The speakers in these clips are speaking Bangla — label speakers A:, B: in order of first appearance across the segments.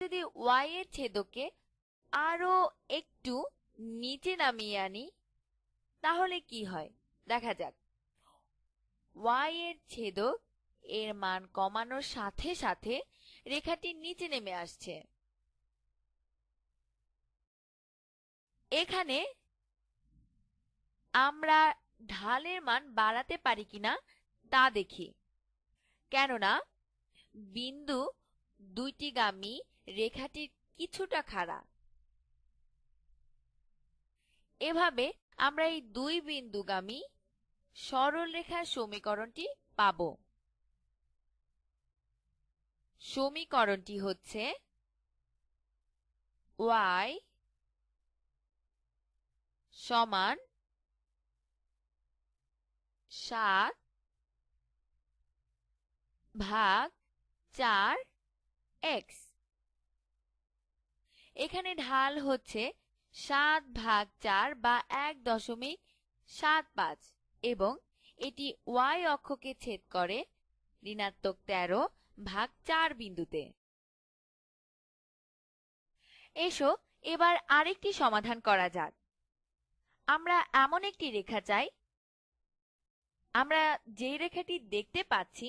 A: যদি y এর ছেদকে আরো একটু নিচে নামিয়ে আনি তাহলে কি হয় দেখা যাক। y এর ছেদক এর মান কমানোর সাথে সাথে রেখাটি নিচে নেমে আসছে। এখানে আমরা ঢালের মান বাড়াতে পারি কিনা তা দেখি, কেননা বিন্দু দুইটিগামী রেখাটির কিছুটা খাড়া। এভাবে আমরা এই দুই বিন্দুগামী সরলরেখার সমীকরণটি পাব। সমীকরণটি হচ্ছে y সমান 7 ভাগ 4x। এখানে ঢাল হচ্ছে 7 ভাগ 4 বা 1.75 এবং এটি y অক্ষকে ছেদ করে ঋণাত্মক 13 ভাগ 4 বিন্দুতে। এসো এবার আরেকটি সমাধান করা যাক। আমরা এমন একটি রেখা চাই, আমরা যে রেখাটি দেখতে পাচ্ছি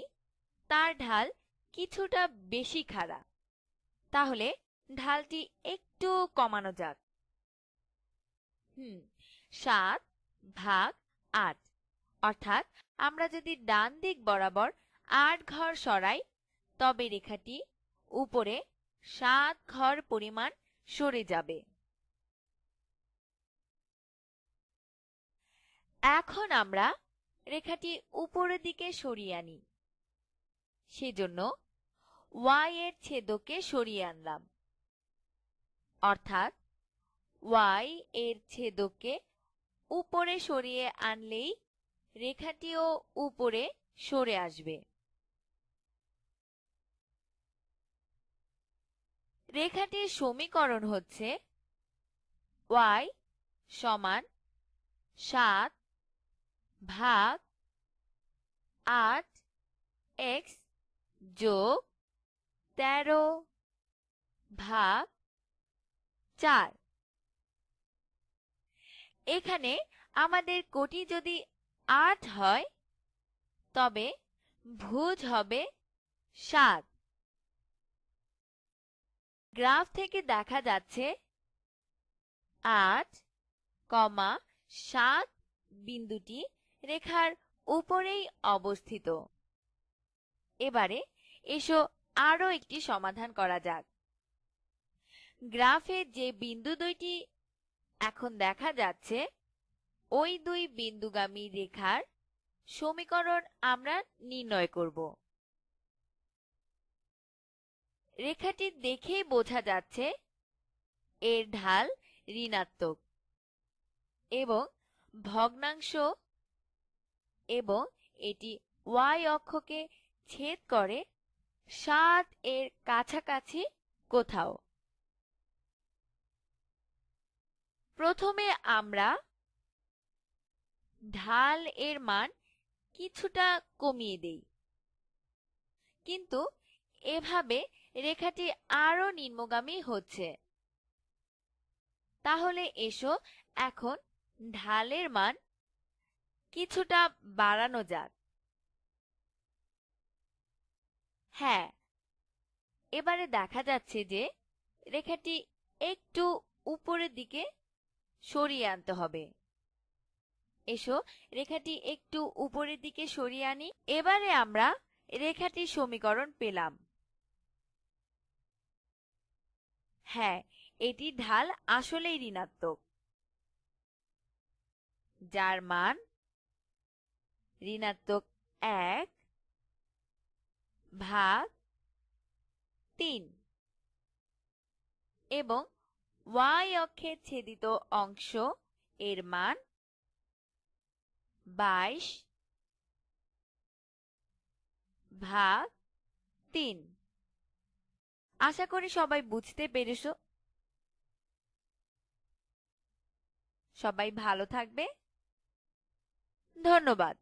A: তার ঢাল কিছুটা বেশি খাড়া, তাহলে ঢালটি একটু কমানো যাক। 7 ভাগ 8, অর্থাৎ আমরা যদি ডান দিক বরাবর 8 ঘর সরাই তবে রেখাটি উপরে 7 ঘর পরিমাণ সরে যাবে। এখন আমরা রেখাটি উপরের দিকে সরিয়ে আনি, সেজন্য y এর ছেদকে সরিয়ে আনলাম, অর্থাৎ y এর ছেদকে উপরে সরিয়ে আনলেই রেখাটিও উপরে সরে আসবে। রেখাটির সমীকরণ হচ্ছে y সমান 7 ভাগ 8x যোগ 13 ভাগ 4। এখানে আমাদের কোটি যদি 8 হয় তবে ভুজ হবে 7। গ্রাফ থেকে দেখা যাচ্ছে 8,7 বিন্দুটি রেখার উপরেই অবস্থিত। এবারে এসো আরো একটি সমাধান করা যাক। গ্রাফে যে বিন্দু দুইটি এখন দেখা যাচ্ছে ওই দুই বিন্দুগামী রেখার সমীকরণ আমরা নির্ণয় করব। রেখাটি দেখেই বোঝা যাচ্ছে এর ঢাল ঋণাত্মক এবং ভগ্নাংশ এবং এটি y অক্ষকে ছেদ করে 7 এর কাছাকাছি কোথাও। প্রথমে আমরা ঢাল এর মান কিছুটা কমিয়ে দেই, কিন্তু এভাবে রেখাটি আরো নিম্নগামী হচ্ছে। তাহলে এসো এখন ঢালের মান কিছুটা বাড়ানো যাক। হ্যাঁ, এবারে দেখা যাচ্ছে যে রেখাটি একটু উপরের দিকে সরিয়ে আনতে হবে। এসো রেখাটি একটু উপরের দিকে সরিয়ে আনি। এবারে আমরা রেখাটির সমীকরণ পেলাম। হ্যাঁ, এটি ঢাল আসলেই ঋণাত্মক, যার মান ঋণাত্মক 1 ভাগ 3 এবং y অক্ষে ছেদিত অংশ এর মান 22 ভাগ 3। আশা করি সবাই বুঝতে পেরেছো। সবাই ভালো থাকবে। ধন্যবাদ।